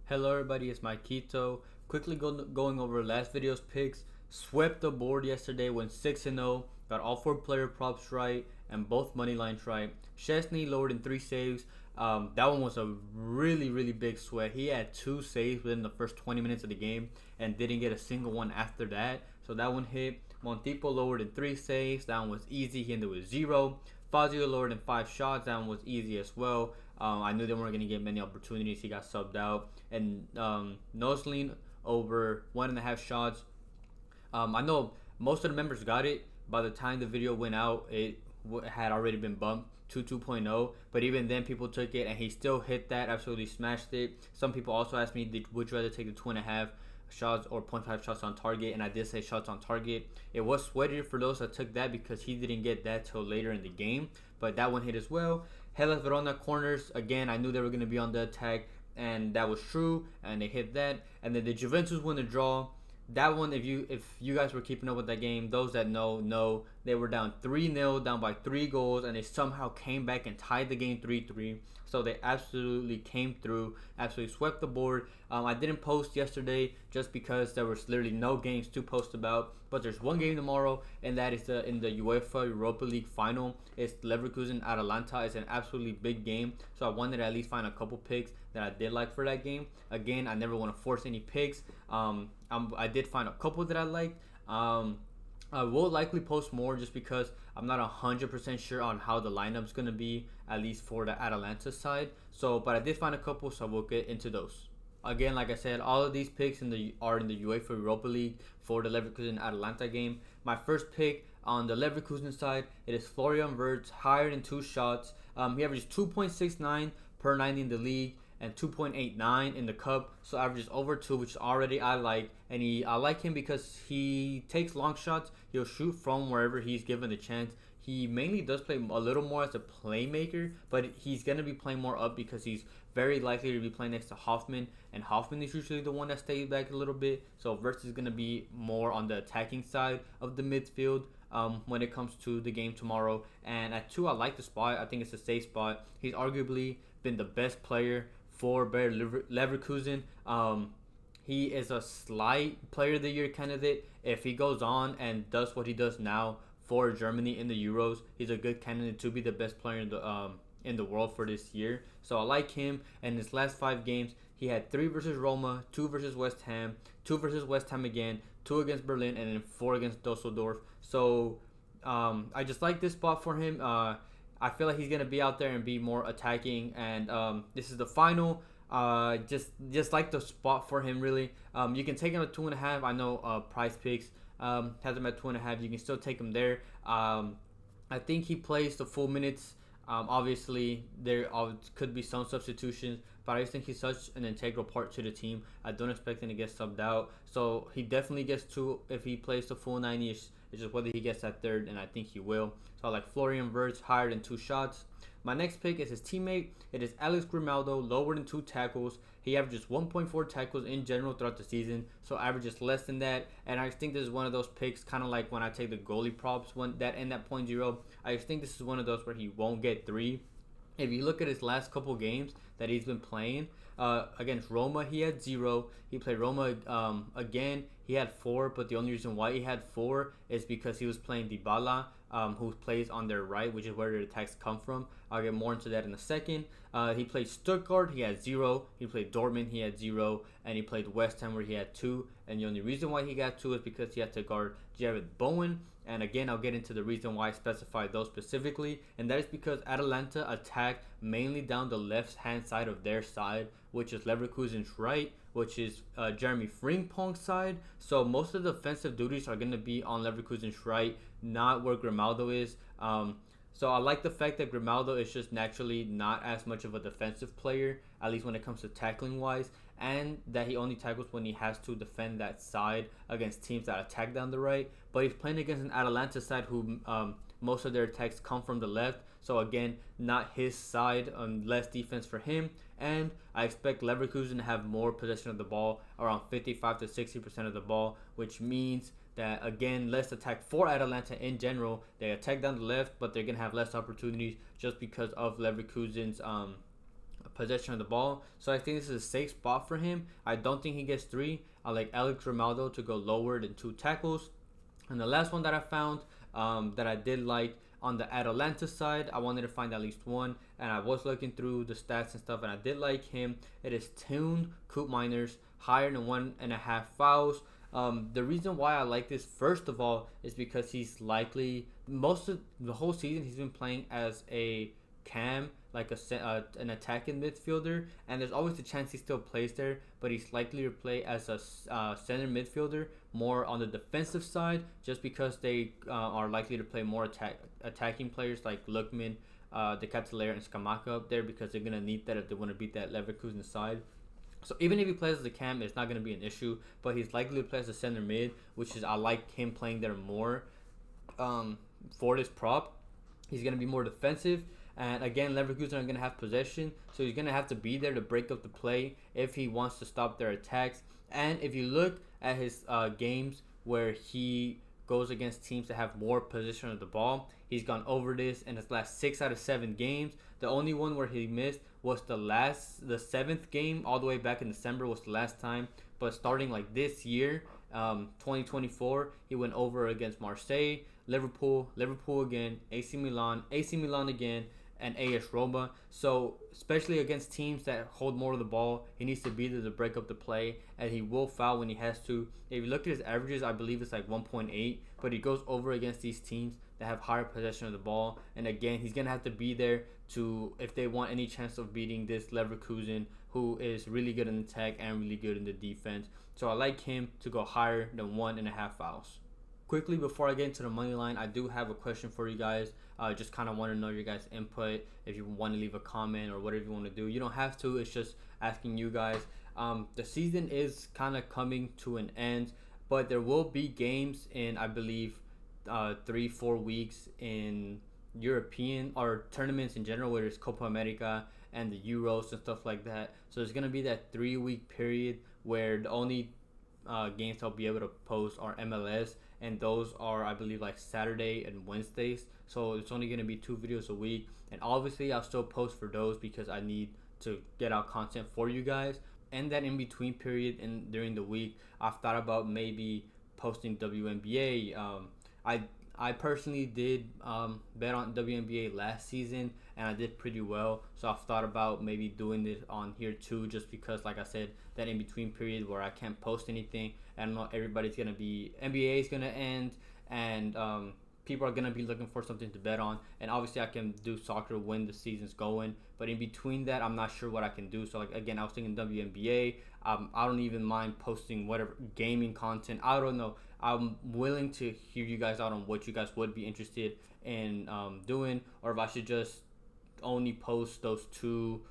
Hello everybody, it's Maikito. Quickly going over last video's picks. Swept the board yesterday, went 6-0. Got all 4 player props right and both money lines right. Chesney lowered in 3 saves. That one was a really big sweat. He had 2 saves within the first 20 minutes of the game and didn't get a single one after that. So that one hit. Montipo lowered in 3 saves. That one was easy. He ended with 0. Fazio lowered in 5 shots. That one was easy as well. I knew they weren't going to get many opportunities. He got subbed out. And Nosling over 1.5 shots. I know most of the members got it. By the time the video went out, it had already been bumped to 2.0. But even then, people took it, and he still hit that. Absolutely smashed it. Some people also asked me, would you rather take the 2.5 shots or 0.5 shots on target? And I did say shots on target. It was sweatier for those that took that because he didn't get that till later in the game. But that one hit as well. Hellas Verona corners. Again, I knew they were going to be on the attack, and that was true, and they hit that. And then the Juventus won the draw. That one, if you guys were keeping up with that game, those that know they were down 3-0, down by 3 goals, and they somehow came back and tied the game 3-3. So they absolutely came through, absolutely swept the board. I didn't post yesterday just because there was literally no games to post about. But there's one game tomorrow, and that is in the UEFA Europa League final. It's Leverkusen Atalanta. It's an absolutely big game, so I wanted to at least find a couple picks that I did like for that game. Again, I never want to force any picks. I did find a couple that I liked. I will likely post more just because I'm not 100% sure on how the lineup's going to be, at least for the Atalanta side. But I did find a couple, so we'll get into those. Again, like I said, all of these picks are in the UEFA Europa League for the Leverkusen Atalanta game. My first pick on the Leverkusen side, it is Florian Wirtz, higher than 2 shots. He averages 2.69 per 90 in the league and 2.89 in the cup, so averages over 2, which already I like. And I like him because he takes long shots. He'll shoot from wherever he's given the chance. He mainly does play a little more as a playmaker, but he's going to be playing more up because he's very likely to be playing next to Hoffman, and Hoffman is usually the one that stays back a little bit. So Wirtz is going to be more on the attacking side of the midfield when it comes to the game tomorrow. And at 2, I like the spot. I think it's a safe spot. He's arguably been the best player for Bayer Leverkusen. He is a slight player of the year candidate. If he goes on and does what he does now for Germany in the Euros, he's a good candidate to be the best player in the world for this year. So I like him. And his last 5 games, he had 3 versus Roma, 2 versus West Ham, 2 versus West Ham again, 2 against Berlin, and then 4 against Dusseldorf. So I just like this spot for him. I feel like he's gonna be out there and be more attacking, and this is the final. Just like the spot for him, really. You can take him at 2.5. I know Price Picks has him at 2.5. You can still take him there. I think he plays the full minutes. Obviously, there could be some substitutions, but I just think he's such an integral part to the team. I don't expect him to get subbed out. So he definitely gets 2 if he plays the full 90. It's just whether he gets that 3rd, and I think he will. So I like Florian Wirtz, higher than 2 shots. My next pick is his teammate. It is Alex Grimaldo, lower than 2 tackles. He averages 1.4 tackles in general throughout the season, so averages less than that. And I think this is one of those picks, kind of like when I take the goalie props that end at 0.0. I just think this is one of those where he won't get 3. If you look at his last couple games that he's been playing, against Roma, he had 0. He played Roma again. He had 4, but the only reason why he had 4 is because he was playing Dybala, who plays on their right, which is where the attacks come from. I'll get more into that in a second. He played Stuttgart, he had 0. He played Dortmund, he had 0. And he played West Ham, where he had 2. And the only reason why he got 2 is because he had to guard Jared Bowen. And again, I'll get into the reason why I specified those specifically. And that is because Atalanta attacked mainly down the left-hand side of their side, which is Leverkusen's right, which is Jeremy Frimpong's side. So most of the defensive duties are going to be on Leverkusen's right, not where Grimaldo is. So I like the fact that Grimaldo is just naturally not as much of a defensive player, at least when it comes to tackling wise, and that he only tackles when he has to defend that side against teams that attack down the right. But he's playing against an Atalanta side who most of their attacks come from the left. So again, not his side, less defense for him. And I expect Leverkusen to have more possession of the ball, around 55 to 60% of the ball, which means that, again, less attack for Atalanta in general. They attack down the left, but they're going to have less opportunities just because of Leverkusen's possession of the ball. So I think this is a safe spot for him. I don't think he gets 3. I like Alex Grimaldo to go lower than 2 tackles. And the last one that I found that I did like on the Atalanta side, I wanted to find at least one, and I was looking through the stats and stuff, and I did like him. It is Teun Koopmeiners, higher than 1.5 fouls. The reason why I like this, first of all, is because he's likely most of the whole season he's been playing as a cam, like an attacking midfielder, and there's always a chance he still plays there, but he's likely to play as a center midfielder, more on the defensive side, just because they are likely to play more attacking players like Lookman, De Ketelaere, and Skamaka up there, because they're gonna need that if they want to beat that Leverkusen side. So even if he plays as a cam, it's not going to be an issue. But he's likely to play as a center mid, which is I like him playing there more for this prop. He's going to be more defensive. And again, Leverkusen are going to have possession. So he's going to have to be there to break up the play if he wants to stop their attacks. And if you look at his games where he goes against teams that have more possession of the ball, he's gone over this in his last 6 out of 7 games. The only one where he missed was the 7th game, all the way back in December was the last time. But starting like this year, 2024, he went over against Marseille, Liverpool again, AC Milan again, and AS Roma. So especially against teams that hold more of the ball, he needs to be there to break up the play, and he will foul when he has to. If you look at his averages, I believe it's like 1.8, but he goes over against these teams that have higher possession of the ball. And again, he's gonna have to be there to, if they want any chance of beating this Leverkusen, who is really good in attack and really good in the defense. So I like him to go higher than 1.5 fouls. Quickly, before I get into the money line, I do have a question for you guys. Just kind of want to know your guys' input. If you want to leave a comment or whatever you want to do, you don't have to. It's just asking you guys. The season is kind of coming to an end, but there will be games in, I believe, 3-4 weeks in European or tournaments in general, whether it's Copa America and the Euros and stuff like that. So there's gonna be that 3-week period where the only games I'll be able to post are MLS, and those are, I believe, like Saturday and Wednesdays. So it's only gonna be 2 videos a week, and obviously I'll still post for those because I need to get out content for you guys. And that in between period and during the week, I've thought about maybe posting WNBA. I personally did bet on WNBA last season, and I did pretty well. So I've thought about maybe doing this on here too, just because, like I said, that in between period where I can't post anything. I don't know, everybody's gonna be, NBA is gonna end, and people are gonna be looking for something to bet on. And obviously I can do soccer when the season's going, but in between that, I'm not sure what I can do. So like, again, I was thinking WNBA. I don't even mind posting whatever gaming content. I don't know. I'm willing to hear you guys out on what you guys would be interested in doing, or if I should just only post those 2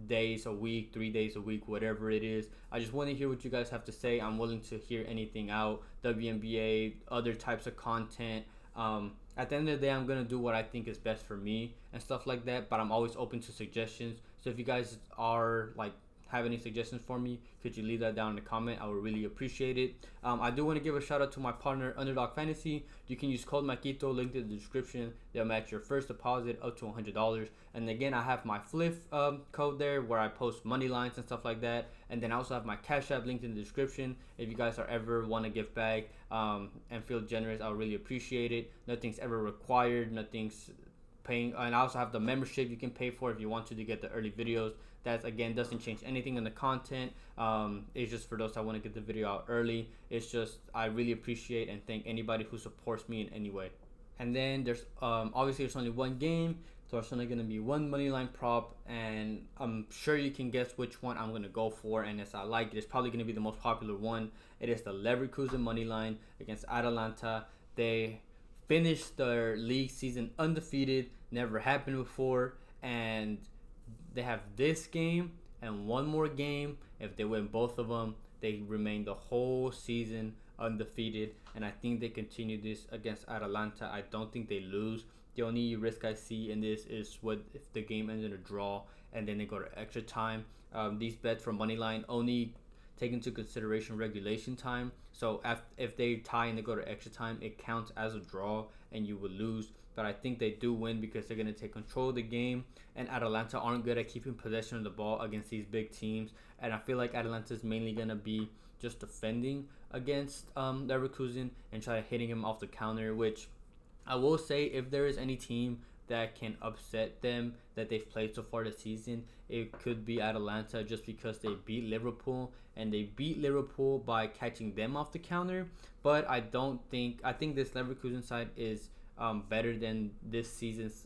days a week, 3 days a week, whatever it is. I just want to hear what you guys have to say. I'm willing to hear anything out, WNBA, other types of content. At the end of the day, I'm going to do what I think is best for me and stuff like that, but I'm always open to suggestions. So if you guys are like, have any suggestions for me, could you leave that down in the comment? I would really appreciate it. I do want to give a shout out to my partner, Underdog Fantasy. You can use code Maikito, linked in the description. They'll match your first deposit up to $100. And again, I have my Fliff code there where I post money lines and stuff like that. And then I also have my Cashapp linked in the description. If you guys are ever want to give back and feel generous, I would really appreciate it. Nothing's ever required. Nothing's paying. And I also have the membership you can pay for if you want to get the early videos. That, again, doesn't change anything in the content. It's just for those that want to get the video out early. It's just, I really appreciate and thank anybody who supports me in any way. And then there's obviously there's only one game, so it's only going to be one moneyline prop, and I'm sure you can guess which one I'm going to go for. And as I like it, it's probably going to be the most popular one. It is the Leverkusen moneyline against Atalanta. They finished their league season undefeated, never happened before, and they have this game and one more game. If they win both of them, they remain the whole season undefeated, and I think they continue this against Atalanta. I don't think they lose. The only risk I see in this is what if the game ends in a draw and then they go to extra time. These bets for moneyline only take into consideration regulation time. So if they tie and they go to extra time, it counts as a draw and you will lose. but I think they do win because they're going to take control of the game. And Atalanta aren't good at keeping possession of the ball against these big teams. And I feel like Atalanta is mainly going to be just defending against Leverkusen and try hitting him off the counter, which I will say, if there is any team that can upset them that they've played so far this season, it could be Atalanta, just because they beat Liverpool, and they beat Liverpool by catching them off the counter. But I think this Leverkusen side is better than this season's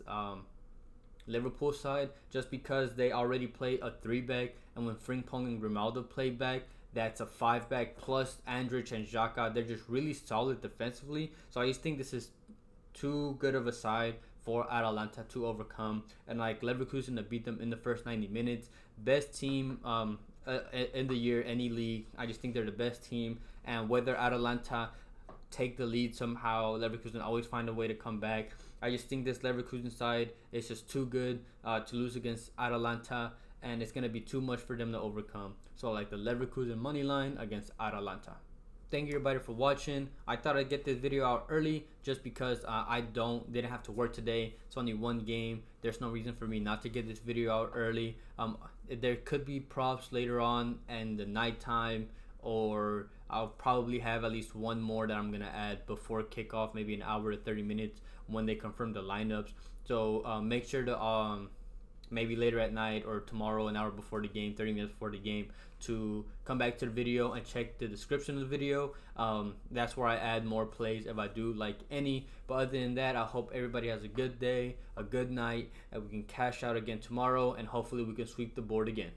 Liverpool side, just because they already play a 3-back, and when Frimpong and Grimaldo play back, that's a 5-back plus Andrich and Xhaka. They're just really solid defensively. So I just think this is too good of a side for Atalanta to overcome, and like Leverkusen to beat them in the first 90 minutes. Best team in the year, any league. I just think they're the best team, and whether Atalanta take the lead somehow, Leverkusen always find a way to come back. I just think this Leverkusen side is just too good to lose against Atalanta, and it's going to be too much for them to overcome. So I like the Leverkusen money line against Atalanta. Thank you everybody for watching. I thought I'd get this video out early just because I didn't have to work today. It's only one game. There's no reason for me not to get this video out early. There could be props later on in the nighttime, or I'll probably have at least one more that I'm gonna add before kickoff, maybe an hour to 30 minutes when they confirm the lineups. So make sure to maybe later at night or tomorrow, an hour before the game, 30 minutes before the game, to come back to the video and check the description of the video. That's where I add more plays if I do like any. But other than that, I hope everybody has a good day, a good night, and we can cash out again tomorrow, and hopefully we can sweep the board again.